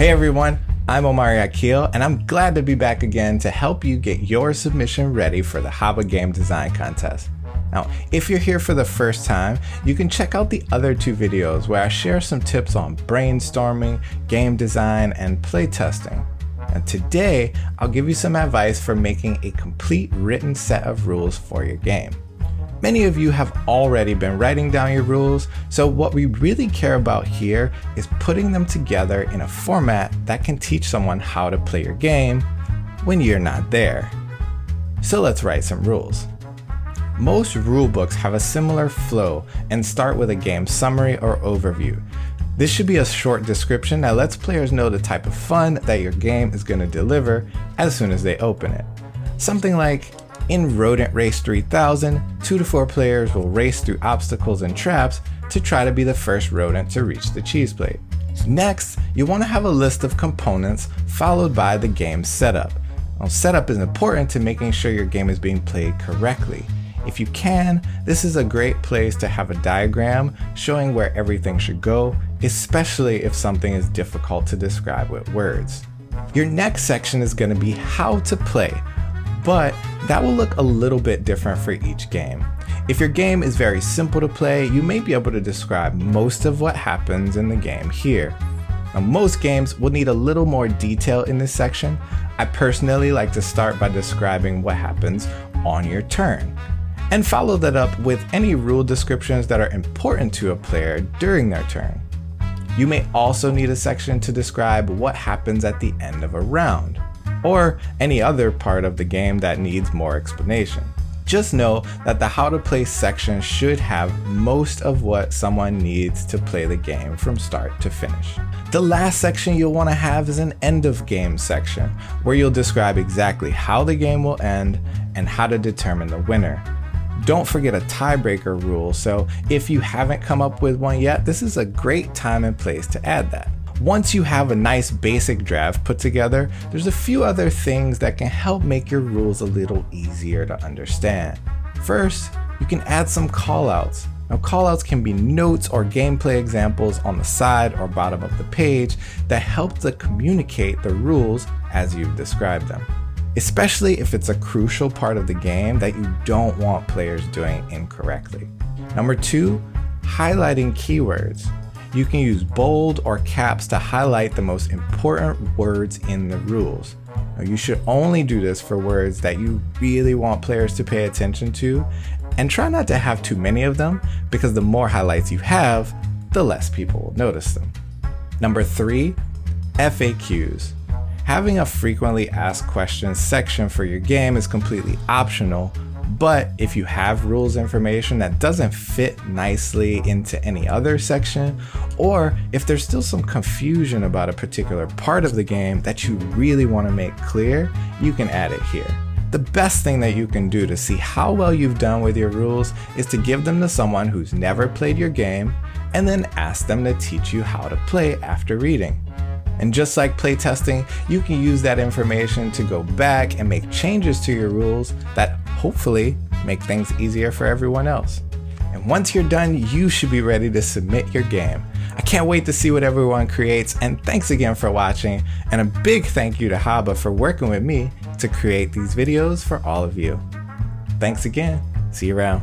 Hey everyone, I'm Omari Akil, and I'm glad to be back again to help you get your submission ready for the HABA Game Design Contest. Now, if you're here for the first time, you can check out the other two videos where I share some tips on brainstorming, game design, and playtesting. And today, I'll give you some advice for making a complete written set of rules for your game. Many of you have already been writing down your rules, so what we really care about here is putting them together in a format that can teach someone how to play your game when you're not there. So let's write some rules. Most rulebooks have a similar flow and start with a game summary or overview. This should be a short description that lets players know the type of fun that your game is going to deliver as soon as they open it. Something like, in Rodent Race 3000, 2 to 4 players will race through obstacles and traps to try to be the first rodent to reach the cheese plate. Next, you want to have a list of components followed by the game setup. Now, setup is important to making sure your game is being played correctly. If you can, this is a great place to have a diagram showing where everything should go, especially if something is difficult to describe with words. Your next section is going to be how to play, but that will look a little bit different for each game. If your game is very simple to play, you may be able to describe most of what happens in the game here. Now, most games will need a little more detail in this section. I personally like to start by describing what happens on your turn, and follow that up with any rule descriptions that are important to a player during their turn. You may also need a section to describe what happens at the end of a round, or any other part of the game that needs more explanation. Just know that the how to play section should have most of what someone needs to play the game from start to finish. The last section you'll want to have is an end of game section, where you'll describe exactly how the game will end and how to determine the winner. Don't forget a tiebreaker rule, so if you haven't come up with one yet, this is a great time and place to add that. Once you have a nice basic draft put together, there's a few other things that can help make your rules a little easier to understand. First, you can add some callouts. Now, callouts can be notes or gameplay examples on the side or bottom of the page that help to communicate the rules as you've described them, especially if it's a crucial part of the game that you don't want players doing incorrectly. Number 2, highlighting keywords. You can use bold or caps to highlight the most important words in the rules. Now, you should only do this for words that you really want players to pay attention to, and try not to have too many of them, because the more highlights you have, the less people will notice them. Number 3, FAQs. Having a frequently asked questions section for your game is completely optional, but if you have rules information that doesn't fit nicely into any other section, or if there's still some confusion about a particular part of the game that you really want to make clear, you can add it here. The best thing that you can do to see how well you've done with your rules is to give them to someone who's never played your game, and then ask them to teach you how to play after reading. And just like playtesting, you can use that information to go back and make changes to your rules that hopefully make things easier for everyone else. And once you're done, you should be ready to submit your game. I can't wait to see what everyone creates, and thanks again for watching, and a big thank you to HABA for working with me to create these videos for all of you. Thanks again. See you around.